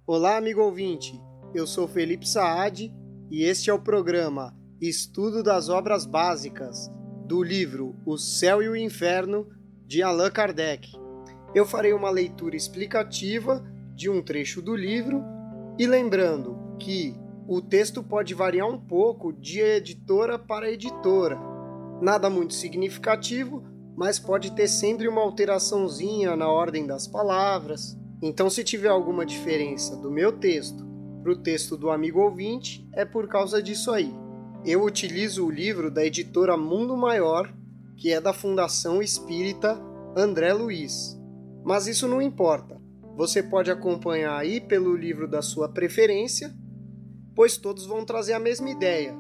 Olá, amigo ouvinte. Eu sou Felipe Saad e este é o programa Estudo das Obras Básicas do livro O Céu e o Inferno, de Allan Kardec. Eu farei uma leitura explicativa de um trecho do livro e lembrando que o texto pode variar um pouco de editora para editora. Nada muito significativo, mas pode ter sempre uma alteraçãozinha na ordem das palavras. Então, se tiver alguma diferença do meu texto para o texto do amigo ouvinte, é por causa disso aí. Eu utilizo o livro da editora Mundo Maior, que é da Fundação Espírita André Luiz. Mas isso não importa. Você pode acompanhar aí pelo livro da sua preferência, pois todos vão trazer a mesma ideia.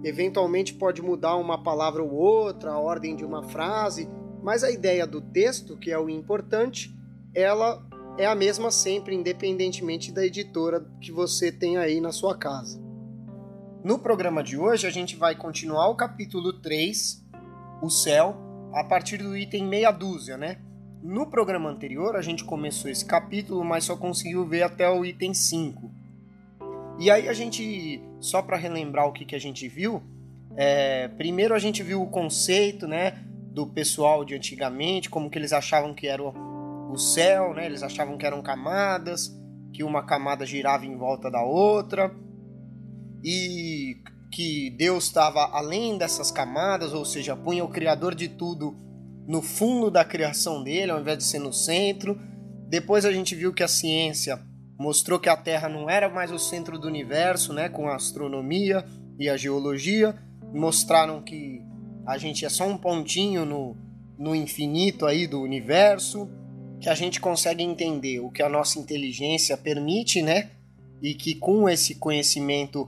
Eventualmente pode mudar uma palavra ou outra, a ordem de uma frase, mas a ideia do texto, que é o importante, ela é a mesma sempre, independentemente da editora que você tem aí na sua casa. No programa de hoje, a gente vai continuar o capítulo 3, o céu, a partir do item meia dúzia, né? No programa anterior, a gente começou esse capítulo, mas só conseguiu ver até o item 5. E aí a gente, só para relembrar o que a gente viu, primeiro a gente viu o conceito, né, do pessoal de antigamente, como que eles achavam que era o céu, né? Eles achavam que eram camadas, que uma camada girava em volta da outra e que Deus estava além dessas camadas, ou seja, punha o Criador de tudo no fundo da criação dele, ao invés de ser no centro. Depois a gente viu que a ciência mostrou que a Terra não era mais o centro do universo, né? Com a astronomia e a geologia. Mostraram que a gente é só um pontinho no infinito aí do universo, que a gente consegue entender o que a nossa inteligência permite, né? E que com esse conhecimento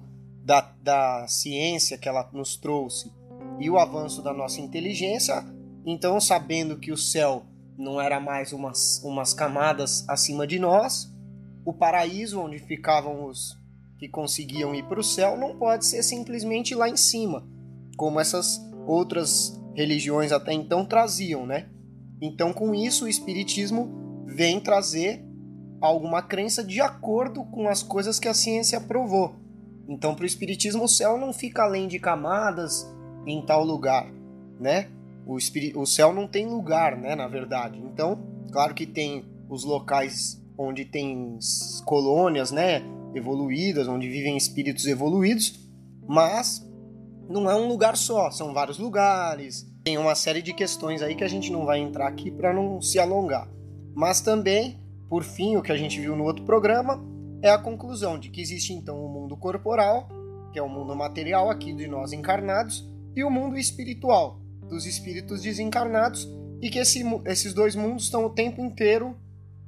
da ciência que ela nos trouxe e o avanço da nossa inteligência, então sabendo que o céu não era mais umas camadas acima de nós, o paraíso onde ficavam os que conseguiam ir para o céu não pode ser simplesmente lá em cima, como essas outras religiões até então traziam, né? Então, com isso, o Espiritismo vem trazer alguma crença de acordo com as coisas que a ciência provou. Então, para o Espiritismo, o céu não fica além de camadas em tal lugar, né? O céu não tem lugar, né, na verdade. Então, claro que tem os locais onde tem colônias, né, evoluídas, onde vivem espíritos evoluídos, mas não é um lugar só, são vários lugares. Tem uma série de questões aí que a gente não vai entrar aqui para não se alongar. Mas também, por fim, o que a gente viu no outro programa é a conclusão de que existe então o mundo corporal, que é o mundo material aqui de nós encarnados, e o mundo espiritual, dos espíritos desencarnados, e que esses dois mundos estão o tempo inteiro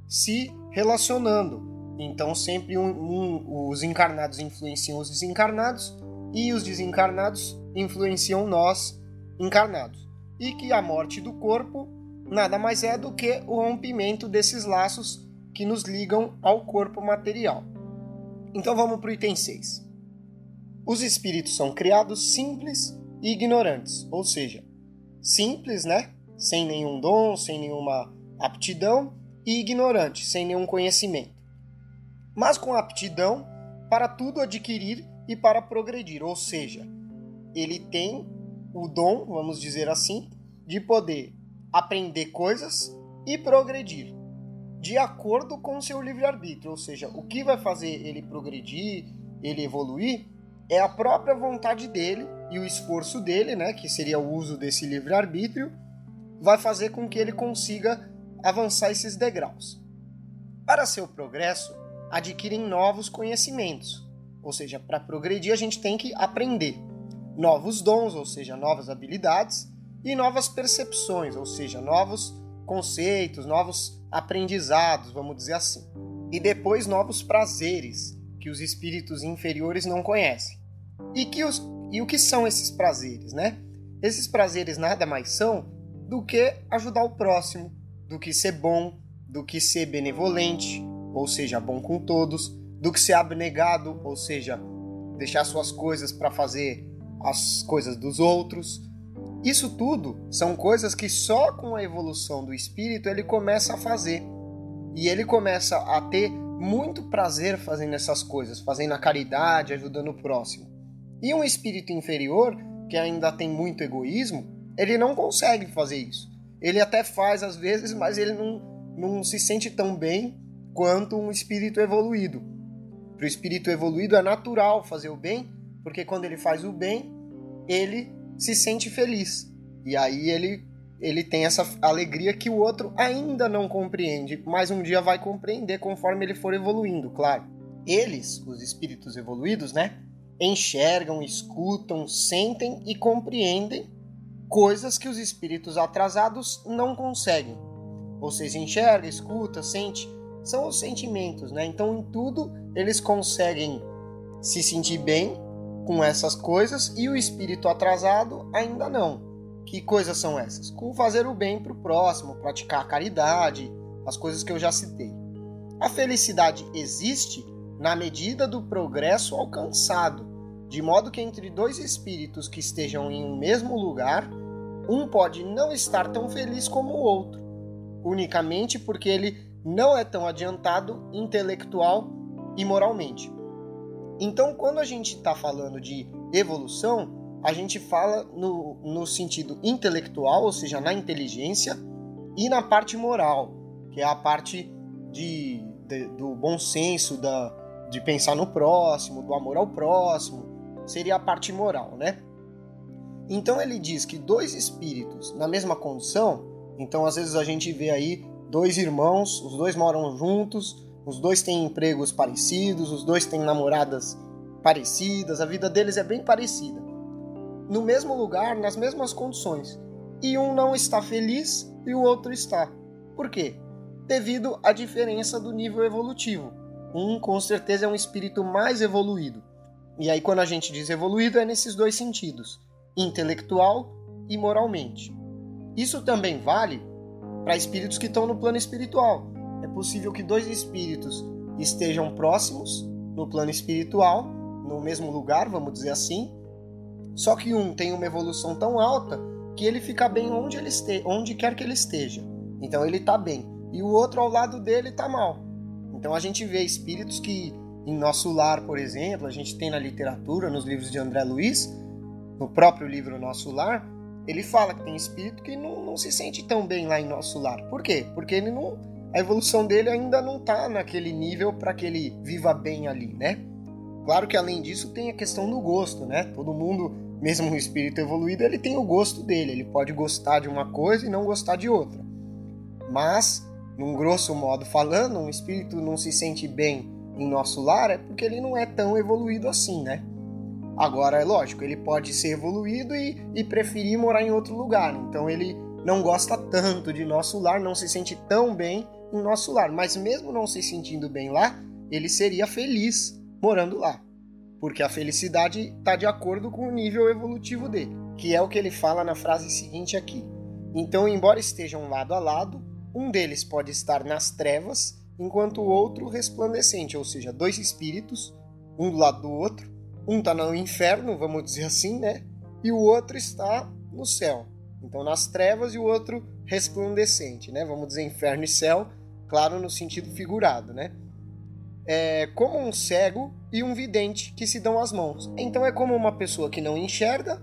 se relacionando. Então sempre os encarnados influenciam os desencarnados e os desencarnados influenciam nós encarnados. E que a morte do corpo nada mais é do que o rompimento desses laços que nos ligam ao corpo material. Então vamos para o item 6. Os espíritos são criados simples e ignorantes, ou seja, simples, né? Sem nenhum dom, sem nenhuma aptidão, e ignorante, sem nenhum conhecimento. Mas com aptidão para tudo adquirir e para progredir, ou seja, ele tem o dom, vamos dizer assim, de poder aprender coisas e progredir, de acordo com seu livre-arbítrio, ou seja, o que vai fazer ele progredir, ele evoluir, é a própria vontade dele e o esforço dele, né, que seria o uso desse livre-arbítrio, vai fazer com que ele consiga avançar esses degraus. Para seu progresso, adquirem novos conhecimentos, ou seja, para progredir a gente tem que aprender novos dons, ou seja, novas habilidades, e novas percepções, ou seja, novos conceitos, novos aprendizados, vamos dizer assim. E depois novos prazeres que os espíritos inferiores não conhecem. E o que são esses prazeres, né? Esses prazeres nada mais são do que ajudar o próximo, do que ser bom, do que ser benevolente, ou seja, bom com todos, do que ser abnegado, ou seja, deixar suas coisas para fazer as coisas dos outros. Isso tudo são coisas que só com a evolução do espírito ele começa a fazer. E ele começa a ter muito prazer fazendo essas coisas, fazendo a caridade, ajudando o próximo. E um espírito inferior, que ainda tem muito egoísmo, ele não consegue fazer isso. Ele até faz às vezes, mas ele não se sente tão bem quanto um espírito evoluído. Para o espírito evoluído é natural fazer o bem, porque quando ele faz o bem, ele se sente feliz. E aí ele tem essa alegria que o outro ainda não compreende, mas um dia vai compreender conforme ele for evoluindo, claro. Eles, os espíritos evoluídos, né, enxergam, escutam, sentem e compreendem coisas que os espíritos atrasados não conseguem. Ou seja, enxerga, escuta, sente, são os sentimentos, né? Então, em tudo, eles conseguem se sentir bem com essas coisas e o espírito atrasado ainda não. Que coisas são essas? Com fazer o bem para o próximo, praticar a caridade, as coisas que eu já citei. A felicidade existe na medida do progresso alcançado, de modo que entre dois espíritos que estejam em um mesmo lugar, um pode não estar tão feliz como o outro, unicamente porque ele não é tão adiantado intelectual e moralmente. Então, quando a gente está falando de evolução, a gente fala no sentido intelectual, ou seja, na inteligência, e na parte moral, que é a parte do bom senso, de pensar no próximo, do amor ao próximo, seria a parte moral, né? Então ele diz que dois espíritos na mesma condição, então às vezes a gente vê aí dois irmãos, os dois moram juntos, os dois têm empregos parecidos, os dois têm namoradas parecidas, a vida deles é bem parecida. No mesmo lugar, nas mesmas condições. E um não está feliz e o outro está. Por quê? Devido à diferença do nível evolutivo. Um, com certeza, é um espírito mais evoluído. E aí, quando a gente diz evoluído, é nesses dois sentidos. Intelectual e moralmente. Isso também vale para espíritos que estão no plano espiritual. É possível que dois espíritos estejam próximos no plano espiritual, no mesmo lugar, vamos dizer assim, só que um tem uma evolução tão alta que ele fica bem onde quer que ele esteja. Então ele está bem. E o outro ao lado dele está mal. Então a gente vê espíritos que, em Nosso Lar, por exemplo, a gente tem na literatura, nos livros de André Luiz, no próprio livro Nosso Lar, ele fala que tem espírito que não se sente tão bem lá em Nosso Lar. Por quê? Porque a evolução dele ainda não está naquele nível para que ele viva bem ali, né? Claro que além disso tem a questão do gosto, né? Todo mundo, mesmo um espírito evoluído, ele tem o gosto dele. Ele pode gostar de uma coisa e não gostar de outra. Mas, num grosso modo falando, um espírito não se sente bem em Nosso Lar é porque ele não é tão evoluído assim, né? Agora, é lógico, ele pode ser evoluído e preferir morar em outro lugar. Então ele não gosta tanto de Nosso Lar, não se sente tão bem em Nosso Lar. Mas mesmo não se sentindo bem lá, ele seria feliz morando lá, porque a felicidade está de acordo com o nível evolutivo dele, que é o que ele fala na frase seguinte aqui. Então, embora estejam lado a lado, um deles pode estar nas trevas, enquanto o outro resplandecente, ou seja, dois espíritos, um do lado do outro, um está no inferno, vamos dizer assim, né? E o outro está no céu. Então, nas trevas e o outro resplandecente, né? Vamos dizer inferno e céu, claro, no sentido figurado, né? É como um cego e um vidente que se dão as mãos. Então é como uma pessoa que não enxerga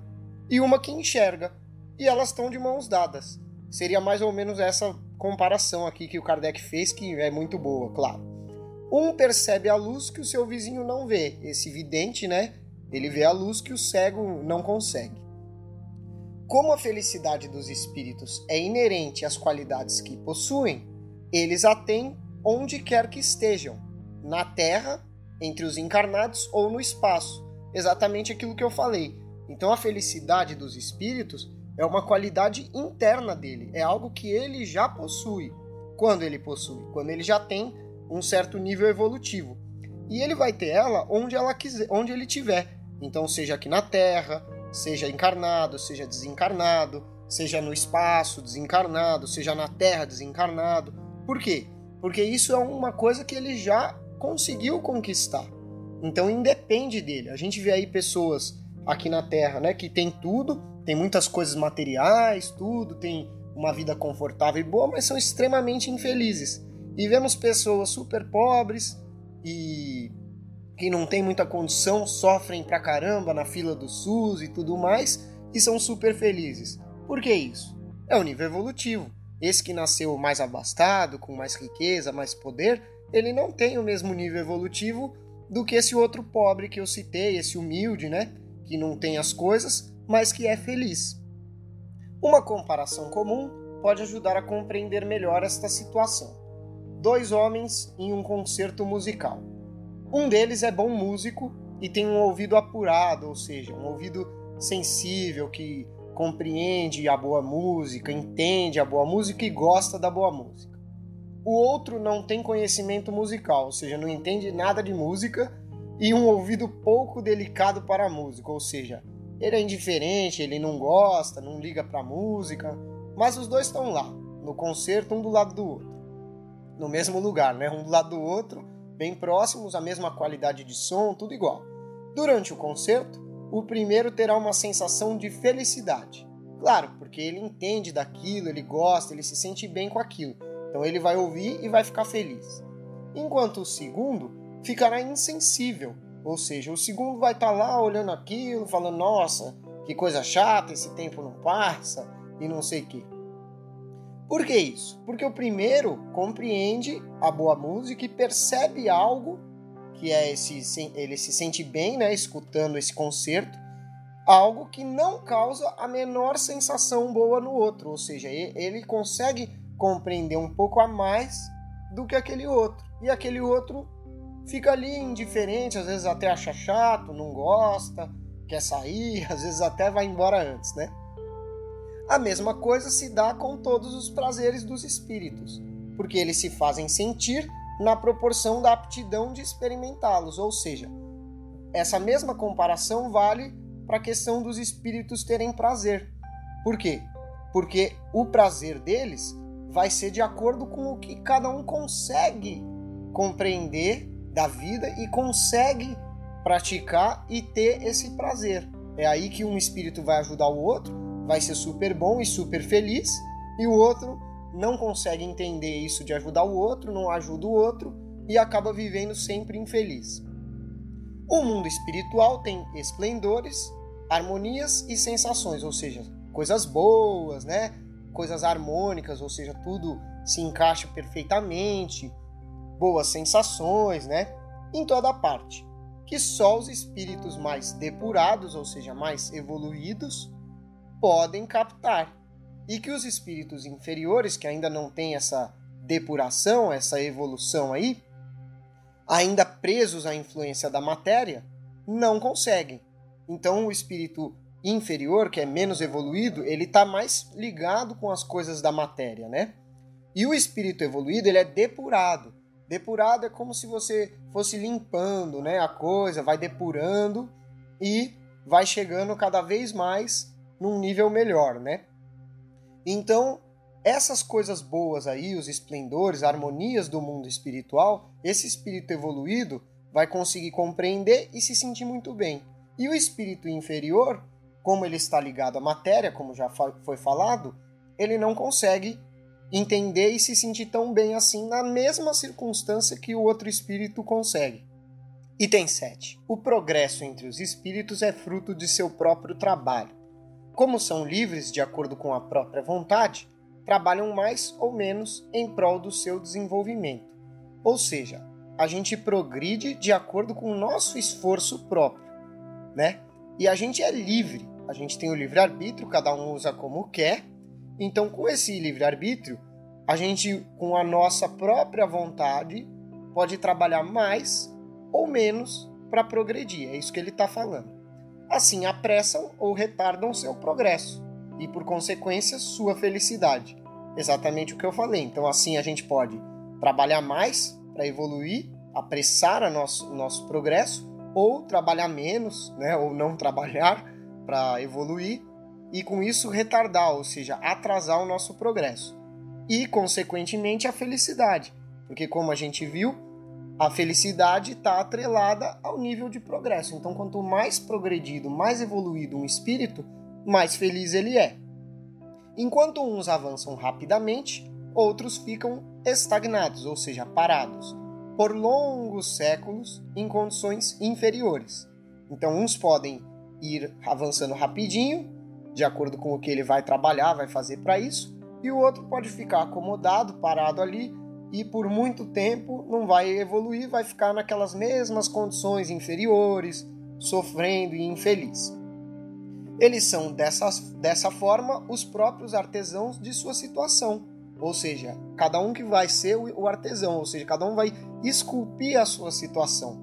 e uma que enxerga. E elas estão de mãos dadas. Seria mais ou menos essa comparação aqui que o Kardec fez, que é muito boa, claro. Um percebe a luz que o seu vizinho não vê. Esse vidente, né? Ele vê a luz que o cego não consegue. Como a felicidade dos espíritos é inerente às qualidades que possuem, eles a têm onde quer que estejam. Na Terra, entre os encarnados ou no espaço. Exatamente aquilo que eu falei. Então a felicidade dos espíritos é uma qualidade interna dele. É algo que ele já possui. Quando ele possui? Quando ele já tem um certo nível evolutivo. E ele vai ter ela onde ele tiver. Então seja aqui na Terra, seja encarnado, seja desencarnado, seja no espaço desencarnado, seja na Terra desencarnado. Por quê? Porque isso é uma coisa que ele já conseguiu conquistar. Então independe dele. A gente vê aí pessoas aqui na Terra, né, que tem tudo, tem muitas coisas materiais, tudo, tem uma vida confortável e boa, mas são extremamente infelizes. E vemos pessoas super pobres, e que não tem muita condição, sofrem pra caramba na fila do SUS e tudo mais, e são super felizes. Por que isso? É o nível evolutivo. Esse que nasceu mais abastado, com mais riqueza, mais poder, ele não tem o mesmo nível evolutivo do que esse outro pobre que eu citei, esse humilde, né? Que não tem as coisas, mas que é feliz. Uma comparação comum pode ajudar a compreender melhor esta situação. 2 homens em um concerto musical. Um deles é bom músico e tem um ouvido apurado, ou seja, um ouvido sensível que compreende a boa música, entende a boa música e gosta da boa música. O outro não tem conhecimento musical, ou seja, não entende nada de música e um ouvido pouco delicado para a música, ou seja, ele é indiferente, ele não gosta, não liga para a música, mas os dois estão lá, no concerto, um do lado do outro, no mesmo lugar, né? Um do lado do outro, bem próximos, a mesma qualidade de som, tudo igual. Durante o concerto, o primeiro terá uma sensação de felicidade. Claro, porque ele entende daquilo, ele gosta, ele se sente bem com aquilo. Então ele vai ouvir e vai ficar feliz. Enquanto o segundo ficará insensível, ou seja, o segundo vai estar lá olhando aquilo, falando, nossa, que coisa chata, esse tempo não passa, e não sei o quê. Por que isso? Porque o primeiro compreende a boa música e percebe algo, que é ele se sente bem, né, escutando esse concerto, algo que não causa a menor sensação boa no outro, ou seja, ele consegue compreender um pouco a mais do que aquele outro, e aquele outro fica ali indiferente, às vezes até acha chato, não gosta, quer sair, às vezes até vai embora antes, né? A mesma coisa se dá com todos os prazeres dos espíritos, porque eles se fazem sentir na proporção da aptidão de experimentá-los, ou seja, essa mesma comparação vale para a questão dos espíritos terem prazer. Por quê? Porque o prazer deles vai ser de acordo com o que cada um consegue compreender da vida e consegue praticar e ter esse prazer. É aí que um espírito vai ajudar o outro, vai ser super bom e super feliz, e o outro não consegue entender isso de ajudar o outro, não ajuda o outro e acaba vivendo sempre infeliz. O mundo espiritual tem esplendores, harmonias e sensações, ou seja, coisas boas, né? Coisas harmônicas, ou seja, tudo se encaixa perfeitamente, boas sensações, né? Em toda parte, que só os espíritos mais depurados, ou seja, mais evoluídos, podem captar, e que os espíritos inferiores, que ainda não têm essa depuração, essa evolução aí, ainda presos à influência da matéria, não conseguem. Então o espírito inferior, que é menos evoluído, ele está mais ligado com as coisas da matéria, né? E o espírito evoluído, ele é depurado. Depurado é como se você fosse limpando, né, a coisa, vai depurando e vai chegando cada vez mais num nível melhor, né? Então, essas coisas boas aí, os esplendores, harmonias do mundo espiritual, esse espírito evoluído vai conseguir compreender e se sentir muito bem. E o espírito inferior, como ele está ligado à matéria, como já foi falado, ele não consegue entender e se sentir tão bem assim na mesma circunstância que o outro espírito consegue. Item 7. O progresso entre os espíritos é fruto de seu próprio trabalho. Como são livres de acordo com a própria vontade, trabalham mais ou menos em prol do seu desenvolvimento. Ou seja, a gente progride de acordo com o nosso esforço próprio, né? E a gente é livre, a gente tem o livre-arbítrio, cada um usa como quer. Então, com esse livre-arbítrio, a gente, com a nossa própria vontade, pode trabalhar mais ou menos para progredir. É isso que ele está falando. Assim, apressam ou retardam seu progresso e, por consequência, sua felicidade. Exatamente o que eu falei. Então, assim, a gente pode trabalhar mais para evoluir, apressar o nosso progresso, ou trabalhar menos, né, ou não trabalhar para evoluir, e com isso retardar, ou seja, atrasar o nosso progresso. E, consequentemente, a felicidade. Porque, como a gente viu, a felicidade está atrelada ao nível de progresso. Então, quanto mais progredido, mais evoluído um espírito, mais feliz ele é. Enquanto uns avançam rapidamente, outros ficam estagnados, ou seja, parados. por longos séculos em condições inferiores. Então, uns podem ir avançando rapidinho, de acordo com o que ele vai trabalhar, vai fazer para isso, e o outro pode ficar acomodado, parado ali, e por muito tempo não vai evoluir, vai ficar naquelas mesmas condições inferiores, sofrendo e infeliz. Eles são, dessa forma, os próprios artesãos de sua situação. Ou seja, cada um que vai ser o artesão, ou seja, cada um vai esculpir a sua situação,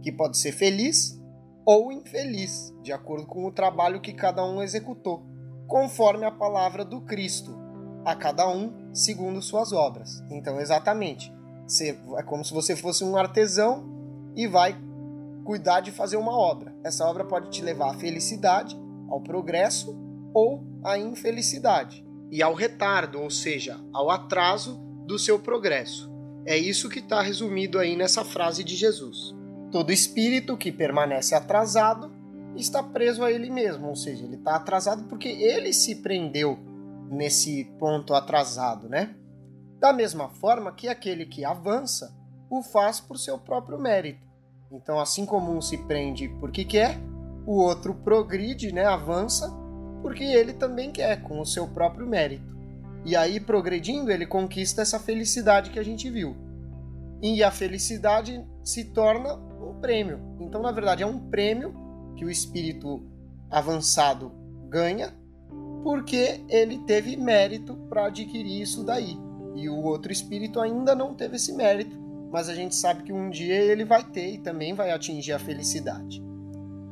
que pode ser feliz ou infeliz, de acordo com o trabalho que cada um executou, conforme a palavra do Cristo, a cada um segundo suas obras. Então, exatamente, é como se você fosse um artesão e vai cuidar de fazer uma obra. Essa obra pode te levar à felicidade, ao progresso ou à infelicidade e ao retardo, ou seja, ao atraso do seu progresso. É isso que está resumido aí nessa frase de Jesus. Todo espírito que permanece atrasado está preso a ele mesmo, ou seja, ele está atrasado porque ele se prendeu nesse ponto atrasado, né? Da mesma forma que aquele que avança o faz por seu próprio mérito. Então, assim como um se prende porque quer, o outro progride, né, avança, porque ele também quer, com o seu próprio mérito. E aí, progredindo, ele conquista essa felicidade que a gente viu. E a felicidade se torna um prêmio. Então, na verdade, é um prêmio que o espírito avançado ganha, porque ele teve mérito para adquirir isso daí. E o outro espírito ainda não teve esse mérito, mas a gente sabe que um dia ele vai ter e também vai atingir a felicidade.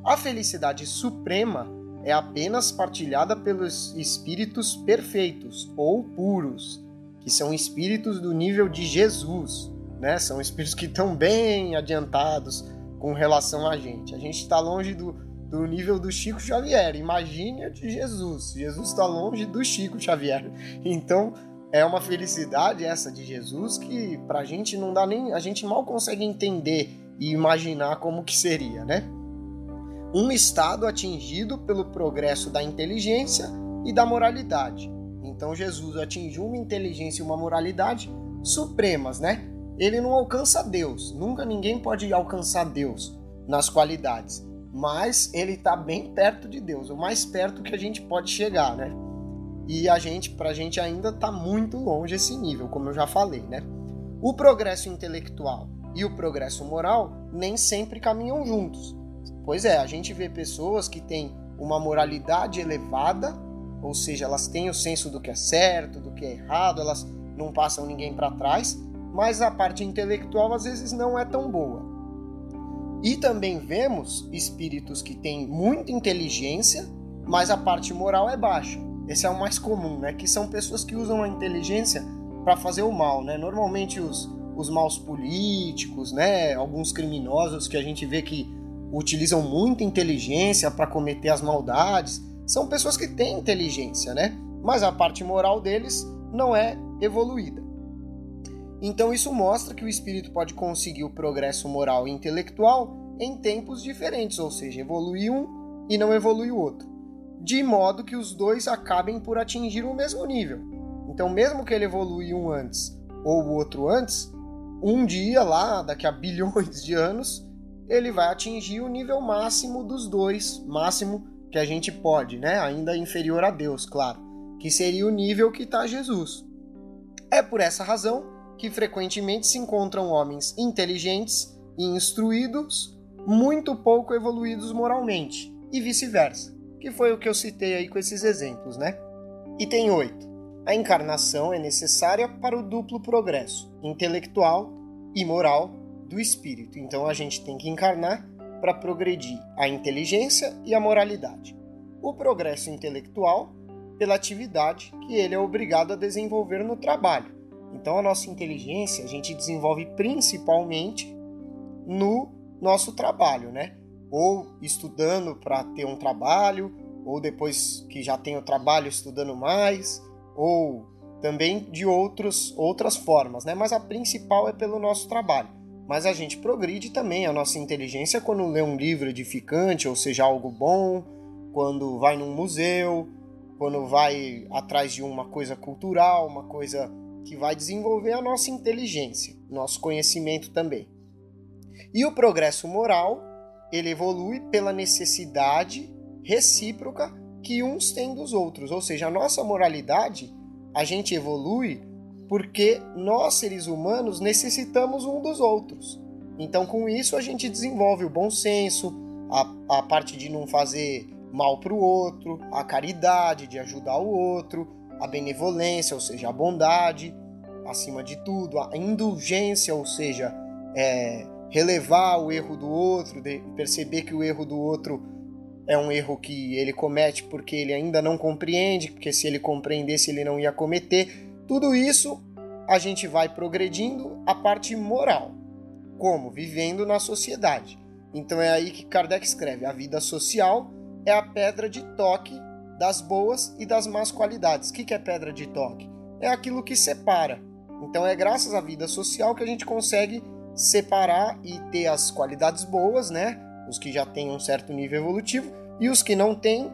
A felicidade suprema é apenas partilhada pelos espíritos perfeitos ou puros, que são espíritos do nível de Jesus, né? São espíritos que estão bem adiantados com relação a gente. A gente está longe do nível do Chico Xavier. Imagine a de Jesus. Jesus está longe do Chico Xavier. Então, é uma felicidade essa de Jesus que pra gente não dá nem... A gente mal consegue entender e imaginar como que seria, né? Um estado atingido pelo progresso da inteligência e da moralidade. Então Jesus atingiu uma inteligência e uma moralidade supremas, né? Ele não alcança Deus, nunca ninguém pode alcançar Deus nas qualidades, mas ele está bem perto de Deus, o mais perto que a gente pode chegar, né? E pra gente ainda está muito longe esse nível, como eu já falei, né? O progresso intelectual e o progresso moral nem sempre caminham juntos. Pois é, a gente vê pessoas que têm uma moralidade elevada, ou seja, elas têm o senso do que é certo, do que é errado, elas não passam ninguém para trás, mas a parte intelectual às vezes não é tão boa. E também vemos espíritos que têm muita inteligência, mas a parte moral é baixa. Esse é o mais comum, né? Que são pessoas que usam a inteligência para fazer o mal, né? Normalmente os maus políticos, né? Alguns criminosos que a gente vê que utilizam muita inteligência para cometer as maldades, são pessoas que têm inteligência, né? Mas a parte moral deles não é evoluída. Então isso mostra que o espírito pode conseguir o progresso moral e intelectual em tempos diferentes, ou seja, evolui um e não evolui o outro, de modo que os dois acabem por atingir o mesmo nível. Então, mesmo que ele evolui um antes ou o outro antes, um dia lá, daqui a bilhões de anos, ele vai atingir o nível máximo dos dois, máximo que a gente pode, né? Ainda inferior a Deus, claro, que seria o nível que está Jesus. É por essa razão que frequentemente se encontram homens inteligentes e instruídos, muito pouco evoluídos moralmente, e vice-versa, que foi o que eu citei aí com esses exemplos, né? Item 8. A encarnação é necessária para o duplo progresso, intelectual e moral, do espírito. Então a gente tem que encarnar para progredir a inteligência e a moralidade. O progresso intelectual pela atividade que ele é obrigado a desenvolver no trabalho. Então a nossa inteligência a gente desenvolve principalmente no nosso trabalho, né? Ou estudando para ter um trabalho, ou depois que já tem o trabalho estudando mais, ou também de outras formas, né? Mas a principal é pelo nosso trabalho. Mas a gente progride também a nossa inteligência quando lê um livro edificante, ou seja, algo bom, quando vai num museu, quando vai atrás de uma coisa cultural, uma coisa que vai desenvolver a nossa inteligência, nosso conhecimento também. E o progresso moral, ele evolui pela necessidade recíproca que uns têm dos outros, ou seja, a nossa moralidade, a gente evolui porque nós, seres humanos, necessitamos um dos outros. Então, com isso, a gente desenvolve o bom senso, a parte de não fazer mal para o outro, a caridade, de ajudar o outro, a benevolência, ou seja, a bondade, acima de tudo, a indulgência, ou seja, relevar o erro do outro, perceber que o erro do outro é um erro que ele comete porque ele ainda não compreende, porque se ele compreendesse ele não ia cometer. Tudo isso a gente vai progredindo a parte moral. Como? Vivendo na sociedade. Então é aí que Kardec escreve: a vida social é a pedra de toque das boas e das más qualidades. O que é pedra de toque? É aquilo que separa. Então é graças à vida social que a gente consegue separar e ter as qualidades boas, né? Os que já têm um certo nível evolutivo, e os que não têm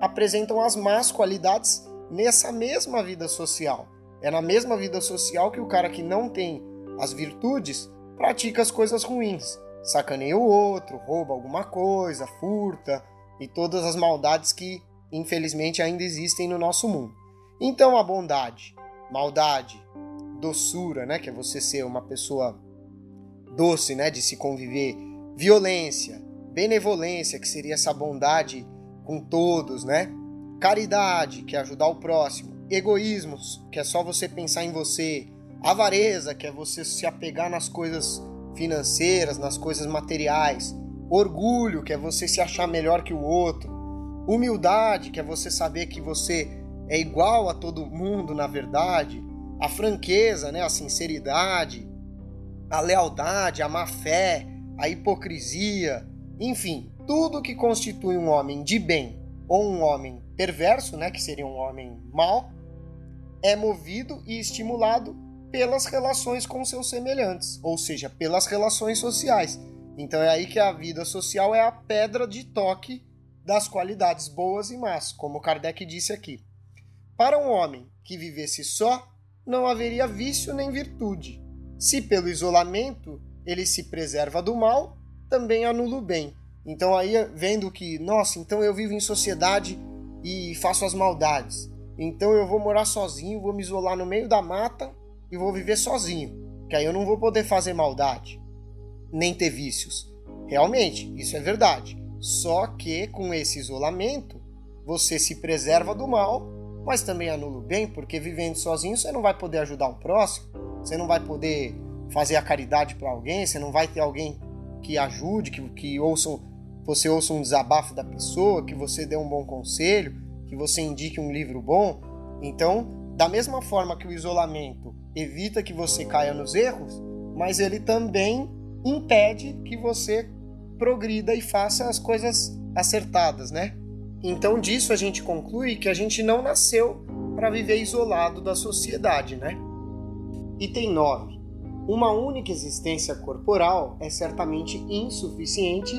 apresentam as más qualidades nessa mesma vida social. É na mesma vida social que o cara que não tem as virtudes pratica as coisas ruins. Sacaneia o outro, rouba alguma coisa, furta e todas as maldades que infelizmente ainda existem no nosso mundo. Então a bondade, maldade, doçura, né, que é você ser uma pessoa doce, né, de se conviver, violência, benevolência, que seria essa bondade com todos, né, caridade, que é ajudar o próximo, egoísmo, que é só você pensar em você, avareza, que é você se apegar nas coisas financeiras, nas coisas materiais, orgulho, que é você se achar melhor que o outro, humildade, que é você saber que você é igual a todo mundo na verdade, a franqueza, né, a sinceridade, a lealdade, a má fé, a hipocrisia, enfim, tudo que constitui um homem de bem ou um homem perverso, né, que seria um homem mau, é movido e estimulado pelas relações com seus semelhantes, ou seja, pelas relações sociais. Então é aí que a vida social é a pedra de toque das qualidades boas e más, como Kardec disse aqui. Para um homem que vivesse só, não haveria vício nem virtude. Se pelo isolamento ele se preserva do mal, também anula o bem. Então aí vendo que, nossa, então eu vivo em sociedade e faço as maldades. Então eu vou morar sozinho, vou me isolar no meio da mata e vou viver sozinho, que aí eu não vou poder fazer maldade, nem ter vícios. Realmente, isso é verdade. Só que com esse isolamento, você se preserva do mal, mas também anula o bem, porque vivendo sozinho você não vai poder ajudar o próximo, você não vai poder fazer a caridade para alguém, você não vai ter alguém que ajude, que você ouça um desabafo da pessoa, que você dê um bom conselho, que você indique um livro bom. Então, da mesma forma que o isolamento evita que você caia nos erros, mas ele também impede que você progrida e faça as coisas acertadas, né? Então, disso a gente conclui que a gente não nasceu para viver isolado da sociedade, né? Item 9. Uma única existência corporal é certamente insuficiente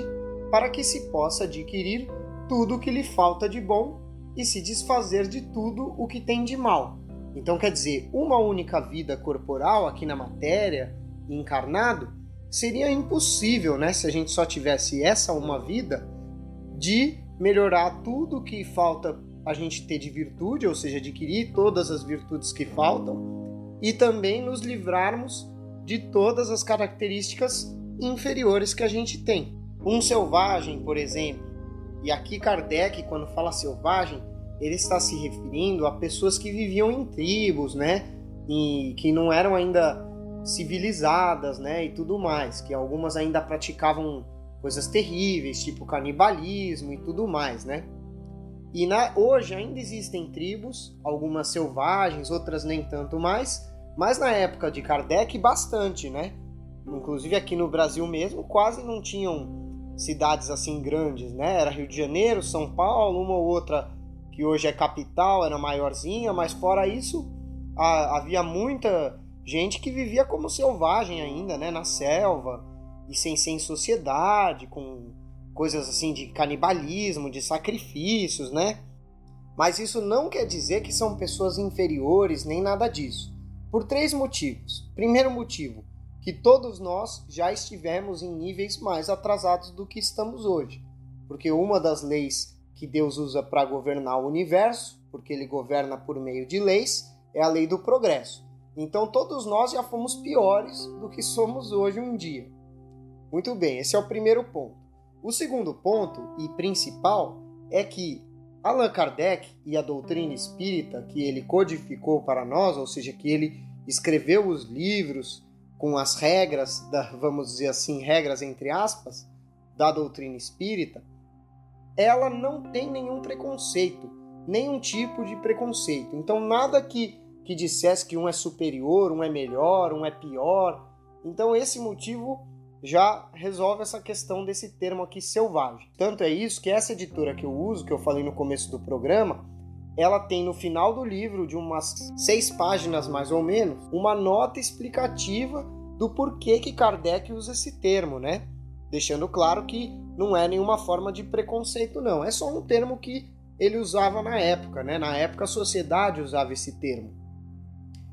para que se possa adquirir tudo o que lhe falta de bom e se desfazer de tudo o que tem de mal. Então, quer dizer, uma única vida corporal aqui na matéria, encarnado, seria impossível, né, se a gente só tivesse essa uma vida, de melhorar tudo o que falta a gente ter de virtude, ou seja, adquirir todas as virtudes que faltam, e também nos livrarmos de todas as características inferiores que a gente tem. Um selvagem, por exemplo, e aqui Kardec, quando fala selvagem, ele está se referindo a pessoas que viviam em tribos, né, e que não eram ainda civilizadas, né, e tudo mais, que algumas ainda praticavam coisas terríveis, tipo canibalismo e tudo mais, né. E hoje ainda existem tribos, algumas selvagens, outras nem tanto mais, mas na época de Kardec bastante, né. Inclusive aqui no Brasil mesmo quase não tinham cidades assim grandes, né, era Rio de Janeiro, São Paulo, uma ou outra que hoje é capital, era maiorzinha, mas fora isso havia muita gente que vivia como selvagem ainda, né, na selva, e sem sociedade, com coisas assim de canibalismo, de sacrifícios, né? Mas isso não quer dizer que são pessoas inferiores, nem nada disso. Por 3 motivos. Primeiro motivo, que todos nós já estivemos em níveis mais atrasados do que estamos hoje. Porque uma das leis que Deus usa para governar o universo, porque ele governa por meio de leis, é a lei do progresso. Então todos nós já fomos piores do que somos hoje um dia. Muito bem, esse é o primeiro ponto. O segundo ponto, e principal, é que Allan Kardec e a doutrina espírita que ele codificou para nós, ou seja, que ele escreveu os livros com as regras, vamos dizer assim, regras entre aspas, da doutrina espírita, ela não tem nenhum preconceito, nenhum tipo de preconceito. Então nada que dissesse que um é superior, um é melhor, um é pior. Então esse motivo já resolve essa questão desse termo aqui, selvagem. Tanto é isso que essa editora que eu uso, que eu falei no começo do programa, ela tem no final do livro, de umas 6 páginas mais ou menos, uma nota explicativa do porquê que Kardec usa esse termo, né? Deixando claro que não é nenhuma forma de preconceito, não. É só um termo que ele usava na época, né? Na época a sociedade usava esse termo.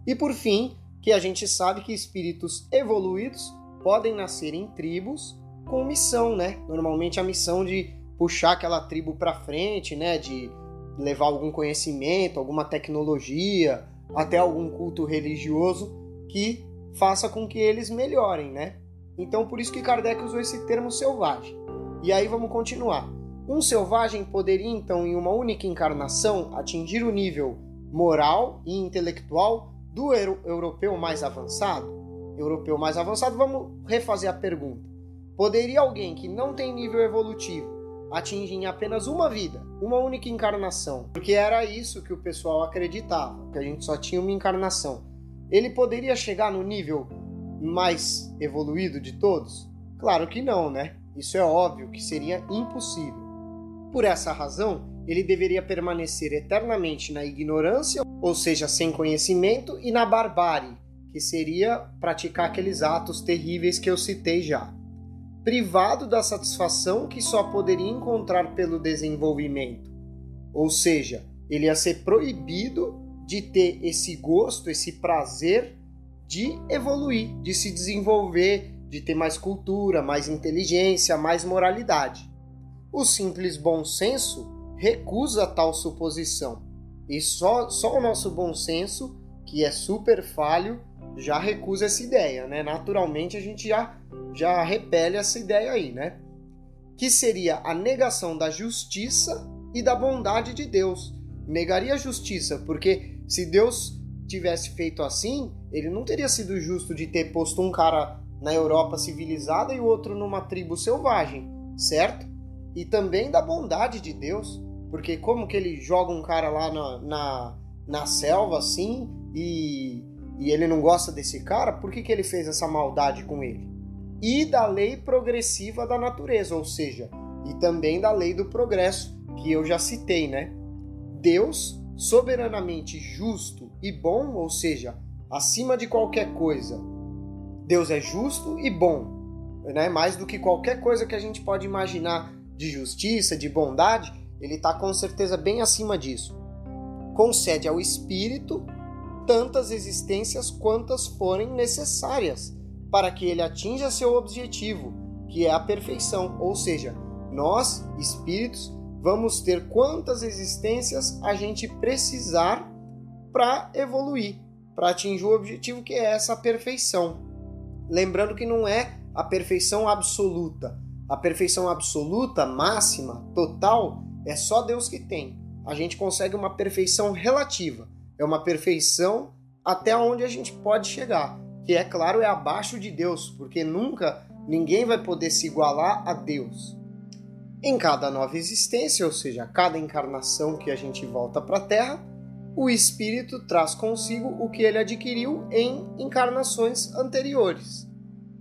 E por fim, que a gente sabe que espíritos evoluídos podem nascer em tribos com missão, né? Normalmente a missão de puxar aquela tribo para frente, né? De levar algum conhecimento, alguma tecnologia, até algum culto religioso que faça com que eles melhorem, né? Então por isso que Kardec usou esse termo selvagem. E aí vamos continuar. Um selvagem poderia então em uma única encarnação atingir o nível moral e intelectual do europeu mais avançado? Europeu mais avançado, vamos refazer a pergunta. Poderia alguém que não tem nível evolutivo atingir em apenas uma vida, uma única encarnação? Porque era isso que o pessoal acreditava, que a gente só tinha uma encarnação. Ele poderia chegar no nível mais evoluído de todos? Claro que não, né? Isso é óbvio que seria impossível. Por essa razão, ele deveria permanecer eternamente na ignorância, ou seja, sem conhecimento, e na barbárie, que seria praticar aqueles atos terríveis que eu citei já. Privado da satisfação que só poderia encontrar pelo desenvolvimento. Ou seja, ele ia ser proibido de ter esse gosto, esse prazer de evoluir, de se desenvolver, de ter mais cultura, mais inteligência, mais moralidade. O simples bom senso recusa tal suposição. E só o nosso bom senso, que é super falho, já recusa essa ideia, né? Naturalmente a gente já repele essa ideia aí, né? Que seria a negação da justiça e da bondade de Deus. Negaria a justiça, porque se Deus tivesse feito assim, ele não teria sido justo de ter posto um cara na Europa civilizada e o outro numa tribo selvagem, certo? E também da bondade de Deus, porque como que ele joga um cara lá na selva assim e ele não gosta desse cara, por que ele fez essa maldade com ele? E da lei progressiva da natureza, ou seja, e também da lei do progresso, que eu já citei, né? Deus, soberanamente justo e bom, ou seja, acima de qualquer coisa, Deus é justo e bom, né? Mais do que qualquer coisa que a gente pode imaginar de justiça, de bondade, ele está com certeza bem acima disso. Concede ao espírito tantas existências quantas forem necessárias para que ele atinja seu objetivo, que é a perfeição. Ou seja, nós, espíritos, vamos ter quantas existências a gente precisar para evoluir, para atingir o objetivo, que é essa perfeição. Lembrando que não é a perfeição absoluta. A perfeição absoluta, máxima, total, é só Deus que tem. A gente consegue uma perfeição relativa. É uma perfeição até onde a gente pode chegar, que é claro, é abaixo de Deus, porque nunca ninguém vai poder se igualar a Deus. Em cada nova existência, ou seja, cada encarnação que a gente volta para a Terra, o espírito traz consigo o que ele adquiriu em encarnações anteriores,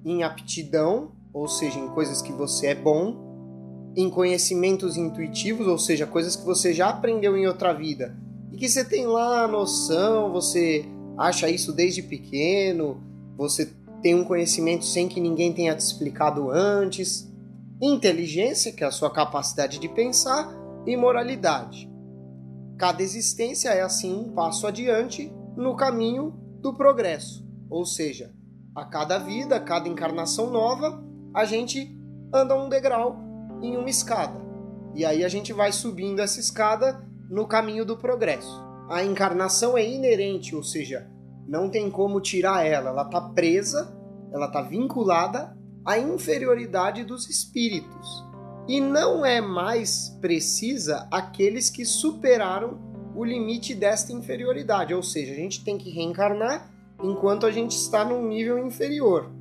em aptidão, ou seja, em coisas que você é bom, em conhecimentos intuitivos, ou seja, coisas que você já aprendeu em outra vida, e que você tem lá a noção, você acha isso desde pequeno, você tem um conhecimento sem que ninguém tenha te explicado antes. Inteligência, que é a sua capacidade de pensar, e moralidade. Cada existência é assim um passo adiante no caminho do progresso. Ou seja, a cada vida, a cada encarnação nova, a gente anda um degrau em uma escada. E aí a gente vai subindo essa escada no caminho do progresso. A encarnação é inerente, ou seja, não tem como tirar ela. Ela está presa, ela está vinculada à inferioridade dos espíritos. E não é mais precisa aqueles que superaram o limite desta inferioridade. Ou seja, a gente tem que reencarnar enquanto a gente está num nível inferior.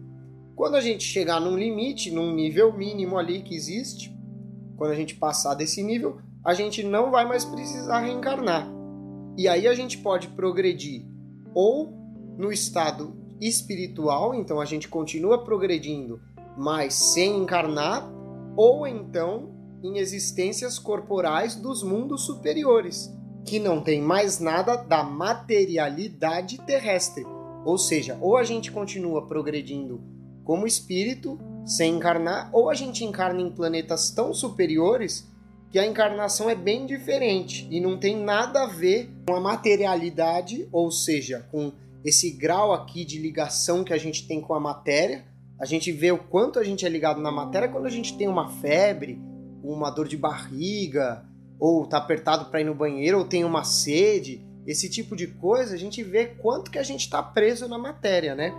Quando a gente chegar num limite, num nível mínimo ali que existe, quando a gente passar desse nível, a gente não vai mais precisar reencarnar. E aí a gente pode progredir ou no estado espiritual, então a gente continua progredindo, mas sem encarnar, ou então em existências corporais dos mundos superiores, que não tem mais nada da materialidade terrestre. Ou seja, ou a gente continua progredindo como espírito, sem encarnar, ou a gente encarna em planetas tão superiores que a encarnação é bem diferente e não tem nada a ver com a materialidade, ou seja, com esse grau aqui de ligação que a gente tem com a matéria. A gente vê o quanto a gente é ligado na matéria quando a gente tem uma febre, uma dor de barriga, ou tá apertado para ir no banheiro, ou tem uma sede. Esse tipo de coisa, a gente vê quanto que a gente está preso na matéria, né?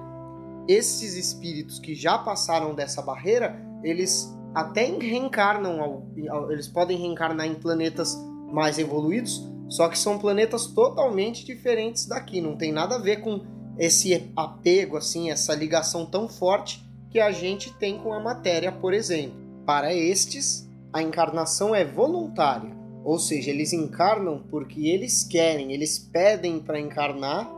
Esses espíritos que já passaram dessa barreira, eles até reencarnam, eles podem reencarnar em planetas mais evoluídos, só que são planetas totalmente diferentes daqui, não tem nada a ver com esse apego, assim, essa ligação tão forte que a gente tem com a matéria, por exemplo. Para estes, a encarnação é voluntária, ou seja, eles encarnam porque eles querem, eles pedem para encarnar,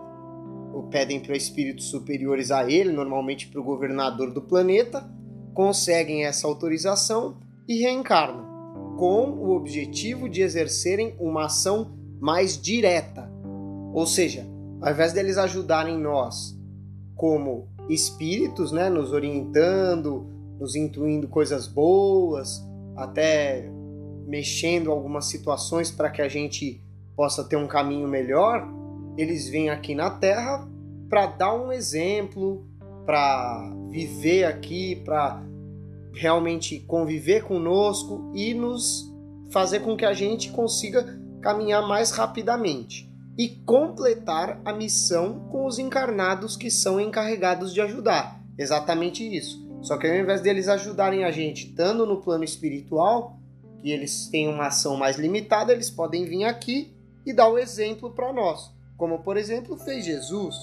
ou pedem para espíritos superiores a ele, normalmente para o governador do planeta, conseguem essa autorização e reencarnam, com o objetivo de exercerem uma ação mais direta. Ou seja, ao invés deles ajudarem nós como espíritos, né, nos orientando, nos intuindo coisas boas, até mexendo algumas situações para que a gente possa ter um caminho melhor, eles vêm aqui na Terra para dar um exemplo, para viver aqui, para realmente conviver conosco e nos fazer com que a gente consiga caminhar mais rapidamente e completar a missão com os encarnados que são encarregados de ajudar. Exatamente isso. Só que ao invés deles ajudarem a gente estando no plano espiritual, que eles têm uma ação mais limitada, eles podem vir aqui e dar o exemplo para nós. Como, por exemplo, fez Jesus.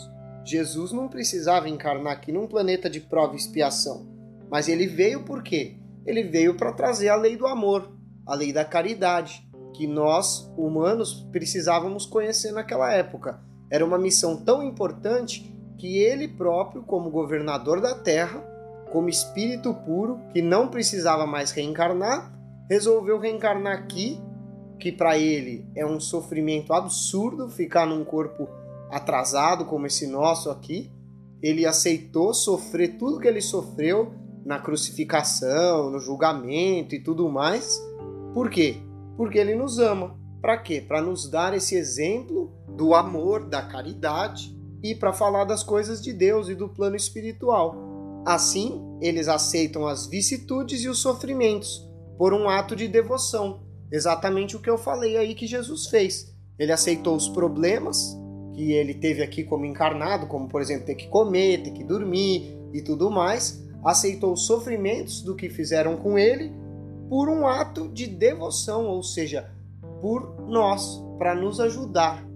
Jesus não precisava encarnar aqui num planeta de prova e expiação. Mas ele veio por quê? Ele veio para trazer a lei do amor, a lei da caridade, que nós, humanos, precisávamos conhecer naquela época. Era uma missão tão importante que ele próprio, como governador da Terra, como espírito puro, que não precisava mais reencarnar, resolveu reencarnar aqui, que para ele é um sofrimento absurdo ficar num corpo atrasado como esse nosso aqui. Ele aceitou sofrer tudo que ele sofreu na crucificação, no julgamento e tudo mais. Por quê? Porque ele nos ama. Para quê? Para nos dar esse exemplo do amor, da caridade e para falar das coisas de Deus e do plano espiritual. Assim, eles aceitam as vicissitudes e os sofrimentos por um ato de devoção. Exatamente o que eu falei aí que Jesus fez. Ele aceitou os problemas que ele teve aqui como encarnado, como por exemplo ter que comer, ter que dormir e tudo mais. Aceitou os sofrimentos do que fizeram com ele por um ato de devoção, ou seja, por nós, para nos ajudar.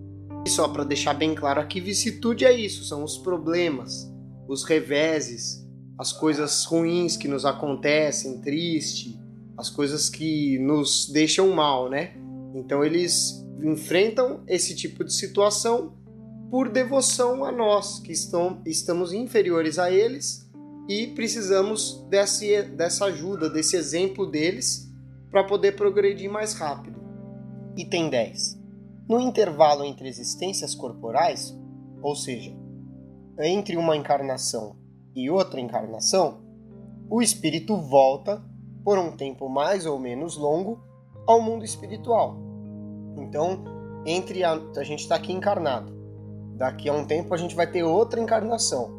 E só para deixar bem claro aqui, vicissitude é isso, são os problemas, os reveses, as coisas ruins que nos acontecem, triste, as coisas que nos deixam mal, né? Então eles enfrentam esse tipo de situação por devoção a nós, que estamos inferiores a eles e precisamos dessa ajuda, desse exemplo deles para poder progredir mais rápido. Item 10. No intervalo entre existências corporais, ou seja, entre uma encarnação e outra encarnação, o espírito volta por um tempo mais ou menos longo ao mundo espiritual. Então, a gente está aqui encarnado. Daqui a um tempo a gente vai ter outra encarnação.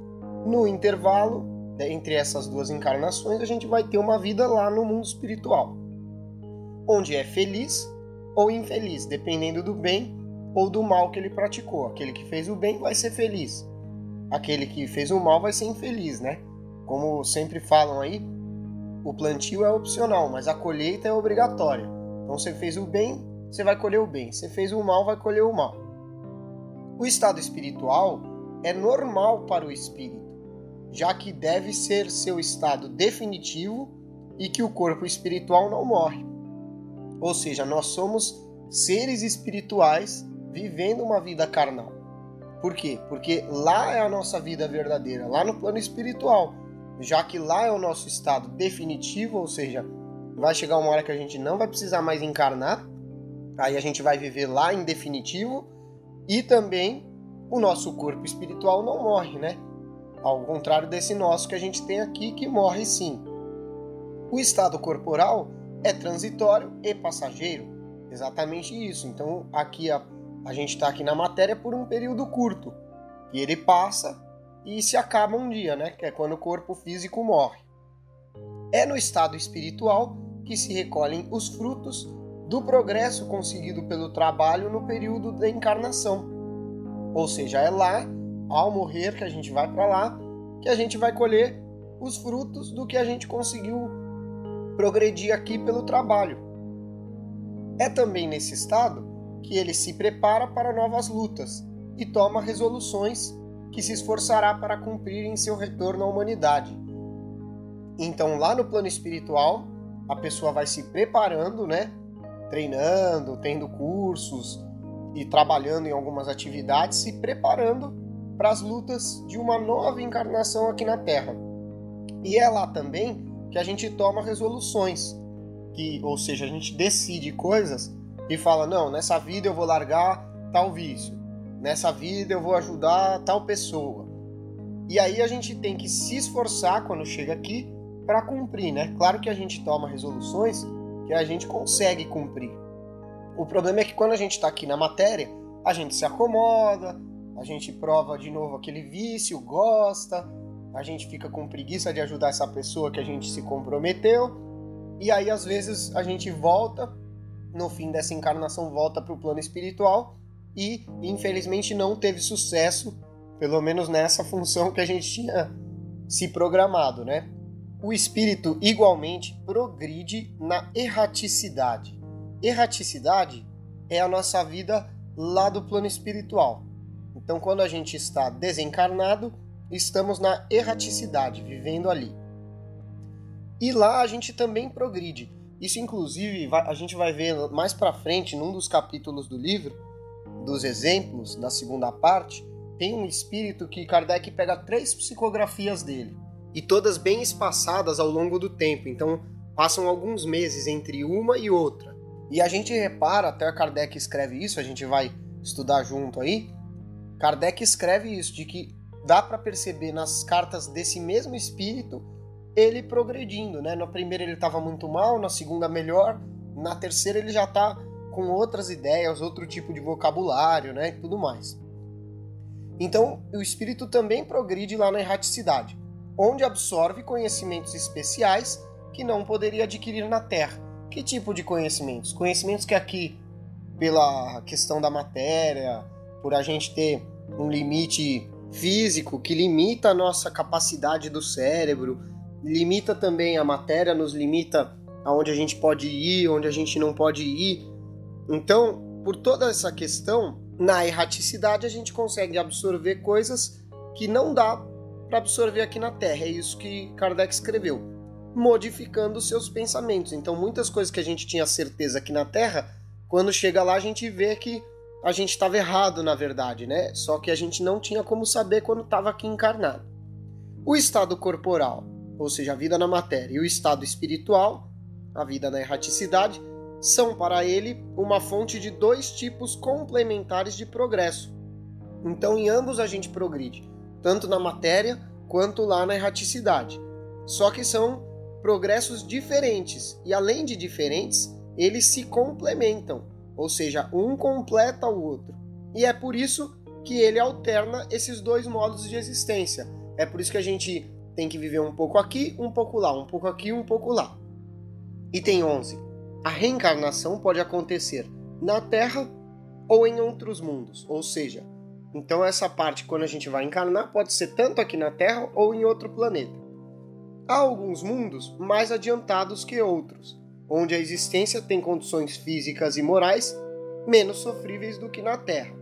No intervalo, entre essas duas encarnações, a gente vai ter uma vida lá no mundo espiritual, onde é feliz ou infeliz, dependendo do bem ou do mal que ele praticou. Aquele que fez o bem vai ser feliz. Aquele que fez o mal vai ser infeliz, né? Como sempre falam aí, o plantio é opcional, mas a colheita é obrigatória. Então, você fez o bem, você vai colher o bem. Você fez o mal, vai colher o mal. O estado espiritual é normal para o espírito, já que deve ser seu estado definitivo e que o corpo espiritual não morre. Ou seja, nós somos seres espirituais vivendo uma vida carnal. Por quê? Porque lá é a nossa vida verdadeira, lá no plano espiritual. Já que lá é o nosso estado definitivo, ou seja, vai chegar uma hora que a gente não vai precisar mais encarnar, aí a gente vai viver lá em definitivo, e também o nosso corpo espiritual não morre, né? Ao contrário desse nosso que a gente tem aqui, que morre sim. O estado corporal é transitório e passageiro, exatamente isso. Então aqui a gente está aqui na matéria por um período curto, e ele passa e se acaba um dia, né? Que é quando o corpo físico morre. É no estado espiritual que se recolhem os frutos do progresso conseguido pelo trabalho no período da encarnação. Ou seja, é lá, ao morrer, que a gente vai para lá, que a gente vai colher os frutos do que a gente conseguiu progredir aqui pelo trabalho. É também nesse estado que ele se prepara para novas lutas e toma resoluções que se esforçará para cumprir em seu retorno à humanidade. Então, lá no plano espiritual, a pessoa vai se preparando, né? Treinando, tendo cursos e trabalhando em algumas atividades, se preparando para as lutas de uma nova encarnação aqui na Terra. E é lá também que a gente toma resoluções, ou seja, a gente decide coisas e fala, não, nessa vida eu vou largar tal vício, nessa vida eu vou ajudar tal pessoa. E aí a gente tem que se esforçar quando chega aqui para cumprir, né? Claro que a gente toma resoluções que a gente consegue cumprir. O problema é que quando a gente está aqui na matéria, a gente se acomoda, a gente prova de novo aquele vício, gosta, a gente fica com preguiça de ajudar essa pessoa que a gente se comprometeu, e aí às vezes a gente volta, no fim dessa encarnação volta para o plano espiritual, e infelizmente não teve sucesso, pelo menos nessa função que a gente tinha se programado, né? O espírito igualmente progride na erraticidade. Erraticidade é a nossa vida lá do plano espiritual. Então, quando a gente está desencarnado, estamos na erraticidade, vivendo ali. E lá a gente também progride. Isso, inclusive, a gente vai ver mais para frente, num dos capítulos do livro, dos exemplos, na segunda parte, tem um espírito que Kardec pega 3 psicografias dele, e todas bem espaçadas ao longo do tempo, então passam alguns meses entre uma e outra. E a gente repara, até Kardec escreve isso, a gente vai estudar junto aí, Kardec escreve isso, de que dá para perceber nas cartas desse mesmo espírito ele progredindo, né? Na primeira ele estava muito mal, na segunda melhor, na terceira ele já está com outras ideias, outro tipo de vocabulário, né, e tudo mais. Então, o espírito também progride lá na erraticidade, onde absorve conhecimentos especiais que não poderia adquirir na Terra. Que tipo de conhecimentos? Conhecimentos que aqui, pela questão da matéria, por a gente ter um limite físico que limita a nossa capacidade do cérebro, limita também a matéria, nos limita aonde a gente pode ir, onde a gente não pode ir. Então, por toda essa questão, na erraticidade a gente consegue absorver coisas que não dá para absorver aqui na Terra. É isso que Kardec escreveu, modificando seus pensamentos. Então, muitas coisas que a gente tinha certeza aqui na Terra, quando chega lá a gente vê que a gente estava errado, na verdade, né? Só que a gente não tinha como saber quando estava aqui encarnado. O estado corporal, ou seja, a vida na matéria, e o estado espiritual, a vida na erraticidade, são para ele uma fonte de 2 tipos complementares de progresso. Então, em ambos a gente progride, tanto na matéria quanto lá na erraticidade. Só que são progressos diferentes, e além de diferentes, eles se complementam, ou seja, um completa o outro. E é por isso que ele alterna esses dois modos de existência. É por isso que a gente tem que viver um pouco aqui, um pouco lá, um pouco aqui, um pouco lá. Item 11. A reencarnação pode acontecer na Terra ou em outros mundos. Ou seja, então essa parte, quando a gente vai encarnar, pode ser tanto aqui na Terra ou em outro planeta. Há alguns mundos mais adiantados que outros, onde a existência tem condições físicas e morais menos sofríveis do que na Terra.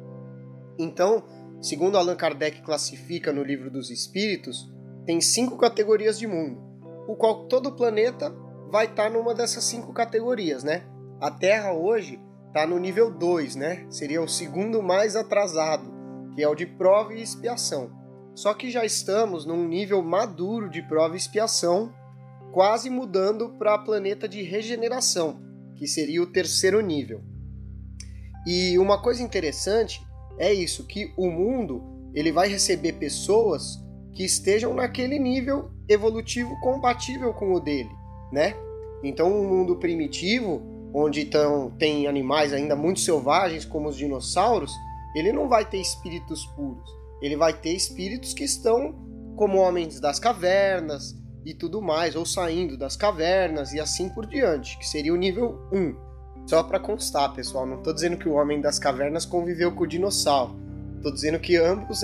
Então, segundo Allan Kardec classifica no Livro dos Espíritos, tem 5 categorias de mundo, o qual todo planeta vai estar numa dessas 5 categorias, né? A Terra hoje está no nível 2, né? Seria o segundo mais atrasado, que é o de prova e expiação. Só que já estamos num nível maduro de prova e expiação, quase mudando para planeta de regeneração, que seria o terceiro nível. E uma coisa interessante é isso, que o mundo ele vai receber pessoas que estejam naquele nível evolutivo compatível com o dele, né? Então, um mundo primitivo, onde tem animais ainda muito selvagens, como os dinossauros, ele não vai ter espíritos puros. Ele vai ter espíritos que estão como homens das cavernas e tudo mais, ou saindo das cavernas e assim por diante, que seria o nível 1. Só para constar, pessoal, não estou dizendo que o homem das cavernas conviveu com o dinossauro. Estou dizendo que ambos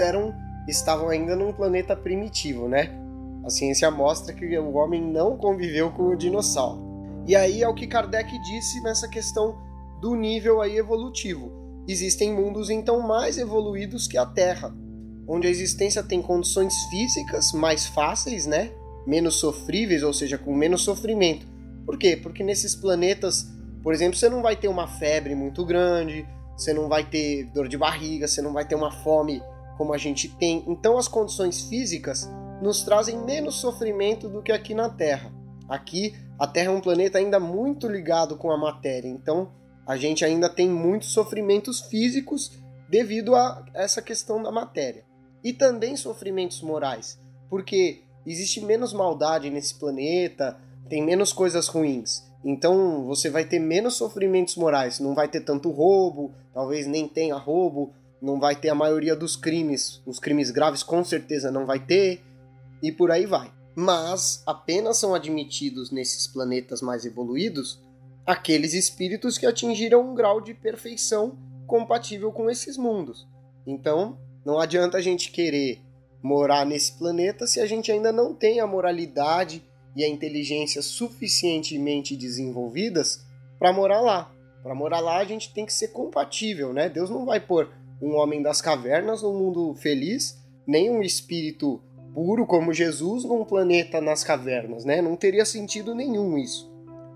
estavam ainda num planeta primitivo, né? A ciência mostra que o homem não conviveu com o dinossauro. E aí é o que Kardec disse nessa questão do nível aí evolutivo. Existem mundos então mais evoluídos que a Terra, onde a existência tem condições físicas mais fáceis, né? Menos sofríveis, ou seja, com menos sofrimento. Por quê? Porque nesses planetas, por exemplo, você não vai ter uma febre muito grande, você não vai ter dor de barriga, você não vai ter uma fome como a gente tem. Então as condições físicas nos trazem menos sofrimento do que aqui na Terra. Aqui, a Terra é um planeta ainda muito ligado com a matéria, então a gente ainda tem muitos sofrimentos físicos devido a essa questão da matéria. E também sofrimentos morais, porque existe menos maldade nesse planeta, tem menos coisas ruins. Então você vai ter menos sofrimentos morais, não vai ter tanto roubo, talvez nem tenha roubo, não vai ter a maioria dos crimes, os crimes graves com certeza não vai ter, e por aí vai. Mas apenas são admitidos nesses planetas mais evoluídos aqueles espíritos que atingiram um grau de perfeição compatível com esses mundos. Então, não adianta a gente querer morar nesse planeta se a gente ainda não tem a moralidade e a inteligência suficientemente desenvolvidas para morar lá. Para morar lá, a gente tem que ser compatível, né? Deus não vai pôr um homem das cavernas num mundo feliz, nem um espírito puro como Jesus num planeta nas cavernas, né? Não teria sentido nenhum isso.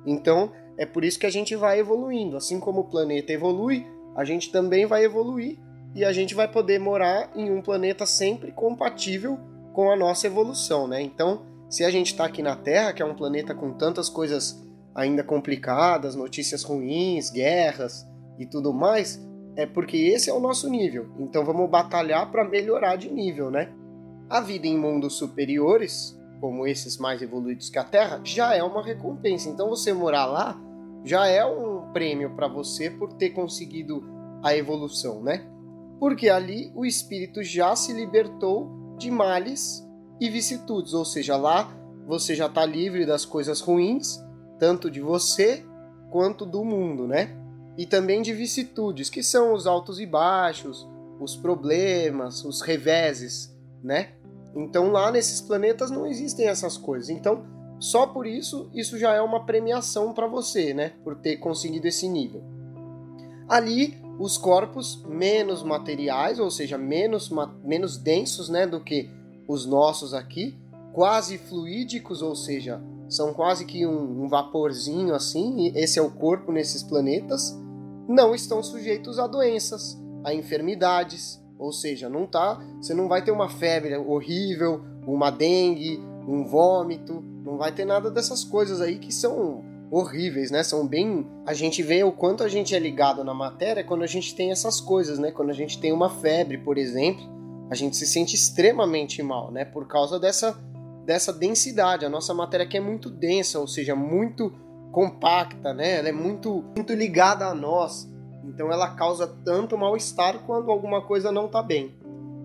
Então, é por isso que a gente vai evoluindo. Assim como o planeta evolui, a gente também vai evoluir e a gente vai poder morar em um planeta sempre compatível com a nossa evolução, né? Então, se a gente está aqui na Terra, que é um planeta com tantas coisas ainda complicadas, notícias ruins, guerras e tudo mais, é porque esse é o nosso nível. Então vamos batalhar para melhorar de nível, né? A vida em mundos superiores, como esses mais evoluídos que a Terra, já é uma recompensa. Então você morar lá já é um prêmio para você por ter conseguido a evolução, né? Porque ali o espírito já se libertou de males e vicissitudes, ou seja, lá você já está livre das coisas ruins, tanto de você quanto do mundo, né? E também de vicissitudes, que são os altos e baixos, os problemas, os reveses, né? Então lá nesses planetas não existem essas coisas. Então, só por isso já é uma premiação para você, né? Por ter conseguido esse nível. Ali, os corpos menos materiais, ou seja, menos densos, né, do que os nossos aqui, quase fluídicos, ou seja, são quase que um vaporzinho assim, e esse é o corpo nesses planetas, não estão sujeitos a doenças, a enfermidades, ou seja, você não vai ter uma febre horrível, uma dengue, um vômito, não vai ter nada dessas coisas aí que são horríveis, né? São bem... A gente vê o quanto a gente é ligado na matéria quando a gente tem essas coisas, né? Quando a gente tem uma febre, por exemplo, a gente se sente extremamente mal, né? Por causa dessa densidade. A nossa matéria aqui é muito densa, ou seja, muito compacta, né? Ela é muito ligada a nós. Então ela causa tanto mal-estar quando alguma coisa não está bem.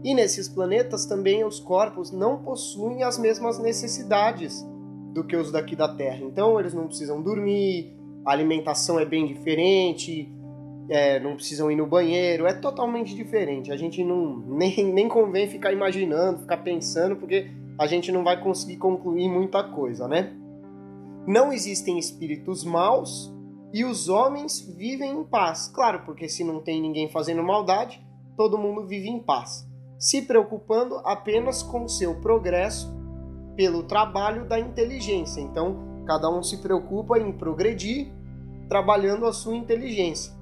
E nesses planetas também os corpos não possuem as mesmas necessidades do que os daqui da Terra. Então eles não precisam dormir, a alimentação é bem diferente, não precisam ir no banheiro, é totalmente diferente. A gente nem convém ficar imaginando, ficar pensando, porque a gente não vai conseguir concluir muita coisa, né? Não existem espíritos maus e os homens vivem em paz. Claro, porque se não tem ninguém fazendo maldade, todo mundo vive em paz, se preocupando apenas com seu progresso pelo trabalho da inteligência. Então, cada um se preocupa em progredir, trabalhando a sua inteligência.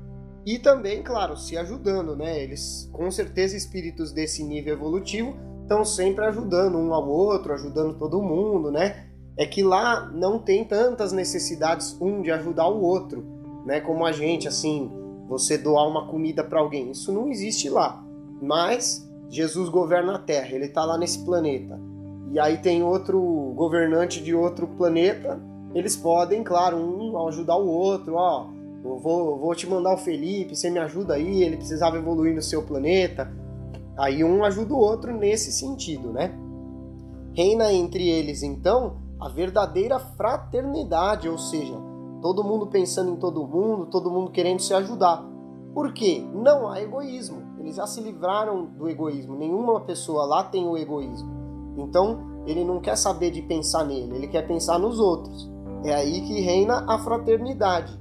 E também, claro, se ajudando, né? Eles, com certeza, espíritos desse nível evolutivo estão sempre ajudando um ao outro, ajudando todo mundo, né? É que lá não tem tantas necessidades de ajudar o outro, né? Como a gente, assim, você doar uma comida para alguém. Isso não existe lá. Mas Jesus governa a Terra, ele está lá nesse planeta. E aí tem outro governante de outro planeta, eles podem, claro, um ajudar o outro, ó, eu vou te mandar o Felipe, você me ajuda aí, ele precisava evoluir no seu planeta. Aí um ajuda o outro nesse sentido, né? Reina entre eles, então, a verdadeira fraternidade, ou seja, todo mundo pensando em todo mundo querendo se ajudar. Por quê? Não há egoísmo. Eles já se livraram do egoísmo. Nenhuma pessoa lá tem o egoísmo. Então, ele não quer saber de pensar nele, ele quer pensar nos outros. É aí que reina a fraternidade.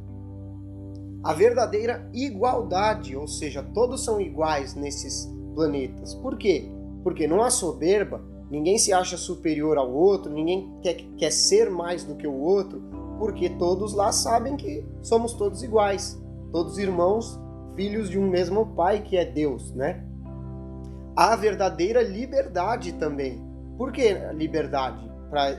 A verdadeira igualdade, ou seja, todos são iguais nesses planetas. Por quê? Porque não há soberba, ninguém se acha superior ao outro, ninguém quer ser mais do que o outro, porque todos lá sabem que somos todos iguais, todos irmãos, filhos de um mesmo Pai que é Deus, né? Há verdadeira liberdade também. Por que liberdade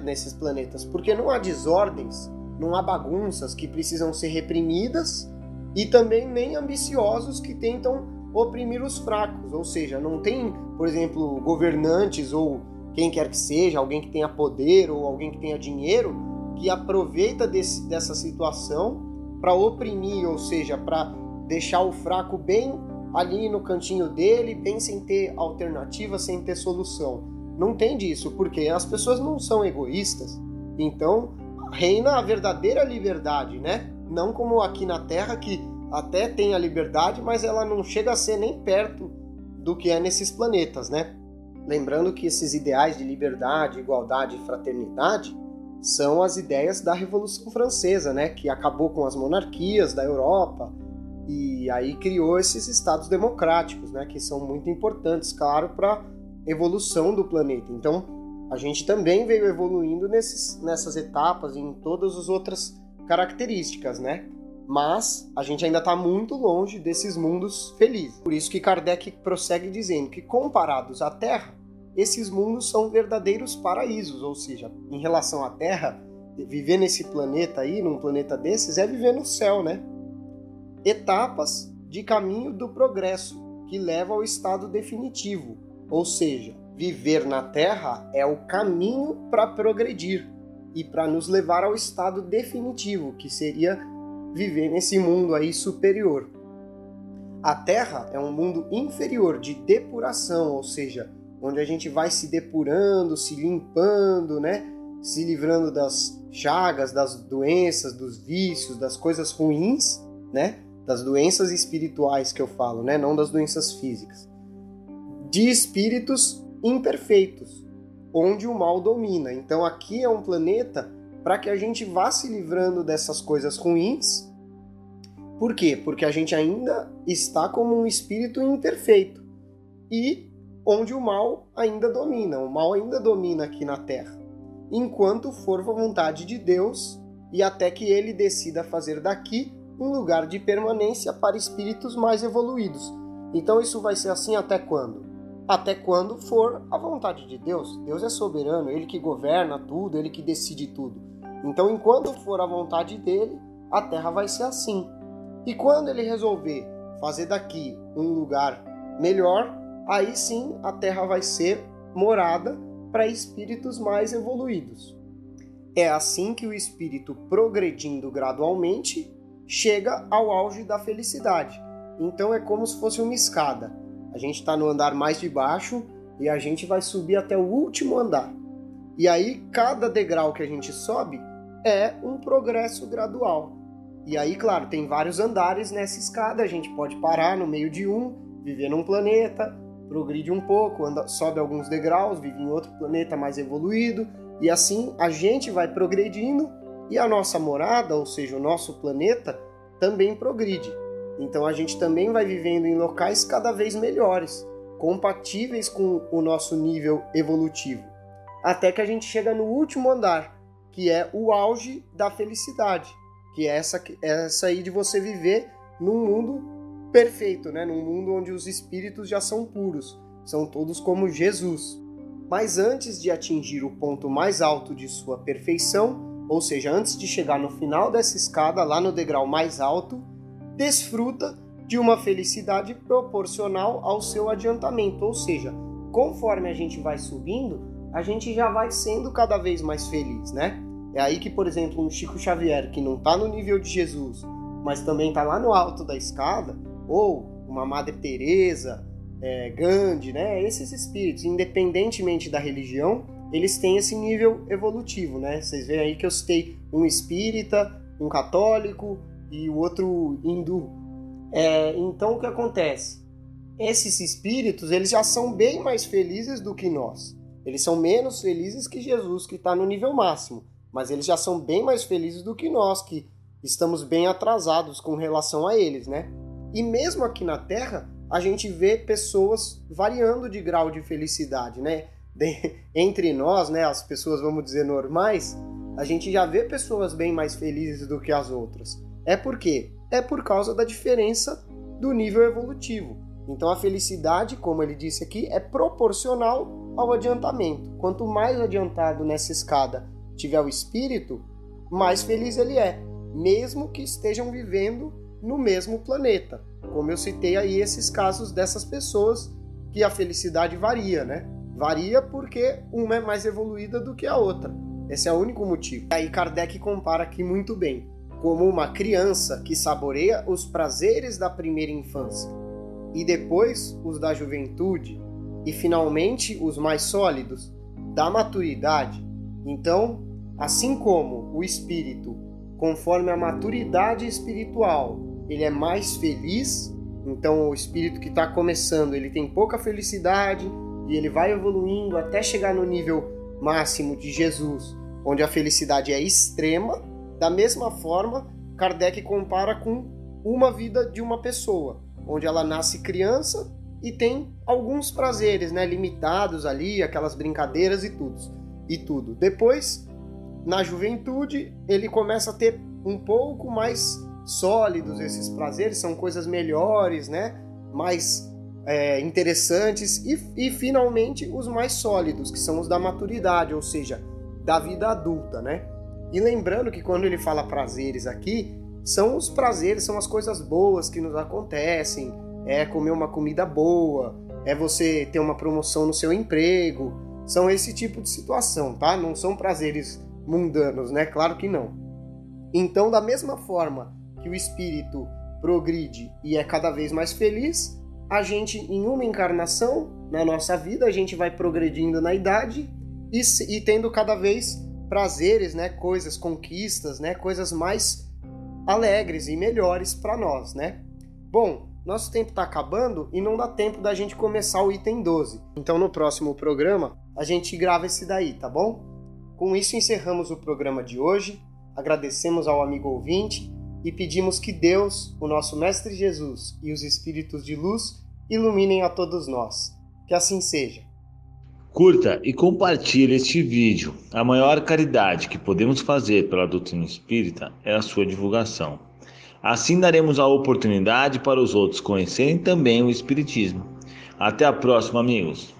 nesses planetas? Porque não há desordens, não há bagunças que precisam ser reprimidas e também nem ambiciosos que tentam oprimir os fracos. Ou seja, não tem, por exemplo, governantes ou quem quer que seja, alguém que tenha poder ou alguém que tenha dinheiro, que aproveita dessa situação para oprimir, ou seja, para deixar o fraco bem ali no cantinho dele, bem sem ter alternativa, sem ter solução. Não tem disso, porque as pessoas não são egoístas. Então, reina a verdadeira liberdade, né? Não como aqui na Terra, que até tem a liberdade, mas ela não chega a ser nem perto do que é nesses planetas, né? Lembrando que esses ideais de liberdade, igualdade e fraternidade são as ideias da Revolução Francesa, né? Que acabou com as monarquias da Europa e aí criou esses estados democráticos, né? Que são muito importantes, claro, para a evolução do planeta. Então, a gente também veio evoluindo nessas etapas e em todas as outras características, né? Mas a gente ainda está muito longe desses mundos felizes. Por isso que Kardec prossegue dizendo que, comparados à Terra, esses mundos são verdadeiros paraísos, ou seja, em relação à Terra, viver nesse planeta aí, num planeta desses, é viver no céu, né? Etapas de caminho do progresso, que leva ao estado definitivo, ou seja, viver na Terra é o caminho para progredir e para nos levar ao estado definitivo, que seria viver nesse mundo aí superior. A Terra é um mundo inferior de depuração, ou seja, onde a gente vai se depurando, se limpando, né? Se livrando das chagas, das doenças, dos vícios, das coisas ruins, né? Das doenças espirituais que eu falo, né? Não das doenças físicas. De espíritos imperfeitos, onde o mal domina. Então aqui é um planeta para que a gente vá se livrando dessas coisas ruins. Por quê? Porque a gente ainda está como um espírito imperfeito e onde o mal ainda domina. O mal ainda domina aqui na Terra, enquanto for a vontade de Deus e até que ele decida fazer daqui um lugar de permanência para espíritos mais evoluídos. Então isso vai ser assim até quando? Até quando for a vontade de Deus. Deus é soberano, ele que governa tudo, ele que decide tudo. Então, enquanto for a vontade dele, a Terra vai ser assim. E quando ele resolver fazer daqui um lugar melhor, aí sim a Terra vai ser morada para espíritos mais evoluídos. É assim que o espírito, progredindo gradualmente, chega ao auge da felicidade. Então é como se fosse uma escada. A gente está no andar mais de baixo e a gente vai subir até o último andar. E aí, cada degrau que a gente sobe é um progresso gradual. E aí, claro, tem vários andares nessa escada, a gente pode parar no meio de um, viver num planeta, progride um pouco, sobe alguns degraus, vive em outro planeta mais evoluído, e assim a gente vai progredindo e a nossa morada, ou seja, o nosso planeta, também progride. Então a gente também vai vivendo em locais cada vez melhores, compatíveis com o nosso nível evolutivo. Até que a gente chega no último andar, que é o auge da felicidade, que é essa aí de você viver num mundo perfeito, né? Num mundo onde os espíritos já são puros, são todos como Jesus. Mas antes de atingir o ponto mais alto de sua perfeição, ou seja, antes de chegar no final dessa escada, lá no degrau mais alto, desfruta de uma felicidade proporcional ao seu adiantamento, ou seja, conforme a gente vai subindo, a gente já vai sendo cada vez mais feliz, né? É aí que, por exemplo, um Chico Xavier, que não está no nível de Jesus, mas também está lá no alto da escada, ou uma Madre Teresa, Gandhi, né? Esses espíritos, independentemente da religião, eles têm esse nível evolutivo, né? Vocês veem aí que eu citei um espírita, um católico e o outro hindu. Então, o que acontece? Esses espíritos, eles já são bem mais felizes do que nós. Eles são menos felizes que Jesus, que está no nível máximo. Mas eles já são bem mais felizes do que nós, que estamos bem atrasados com relação a eles, né? E mesmo aqui na Terra, a gente vê pessoas variando de grau de felicidade, né? Entre nós, né, as pessoas, vamos dizer, normais, a gente já vê pessoas bem mais felizes do que as outras. É por quê? É por causa da diferença do nível evolutivo. Então a felicidade, como ele disse aqui, é proporcional ao adiantamento. Quanto mais adiantado nessa escada tiver o espírito, mais feliz ele é, mesmo que estejam vivendo no mesmo planeta. Como eu citei aí esses casos dessas pessoas que a felicidade varia, né? Varia porque uma é mais evoluída do que a outra. Esse é o único motivo. Aí Kardec compara aqui muito bem, como uma criança que saboreia os prazeres da primeira infância e depois os da juventude e finalmente os mais sólidos da maturidade. Então, assim como o espírito, conforme a maturidade espiritual, ele é mais feliz, então o espírito que está começando, ele tem pouca felicidade e ele vai evoluindo até chegar no nível máximo de Jesus, onde a felicidade é extrema. Da mesma forma, Kardec compara com uma vida de uma pessoa, onde ela nasce criança e tem alguns prazeres, né, limitados ali, aquelas brincadeiras e tudo. Depois, na juventude, ele começa a ter um pouco mais sólidos esses prazeres, são coisas melhores, né, mais interessantes, e finalmente os mais sólidos, que são os da maturidade, ou seja, da vida adulta, né? E lembrando que quando ele fala prazeres aqui, são os prazeres, são as coisas boas que nos acontecem, é comer uma comida boa, é você ter uma promoção no seu emprego, são esse tipo de situação, tá? Não são prazeres mundanos, né? Claro que não. Então, da mesma forma que o espírito progride e é cada vez mais feliz, a gente, em uma encarnação, na nossa vida, a gente vai progredindo na idade e tendo cada vez prazeres, né? Coisas, conquistas, né? Coisas mais alegres e melhores para nós, né? Bom, nosso tempo está acabando e não dá tempo da gente começar o item 12. Então, no próximo programa, a gente grava esse daí, tá bom? Com isso, encerramos o programa de hoje. Agradecemos ao amigo ouvinte e pedimos que Deus, o nosso Mestre Jesus e os Espíritos de Luz iluminem a todos nós. Que assim seja. Curta e compartilhe este vídeo. A maior caridade que podemos fazer pela doutrina espírita é a sua divulgação. Assim daremos a oportunidade para os outros conhecerem também o Espiritismo. Até a próxima, amigos.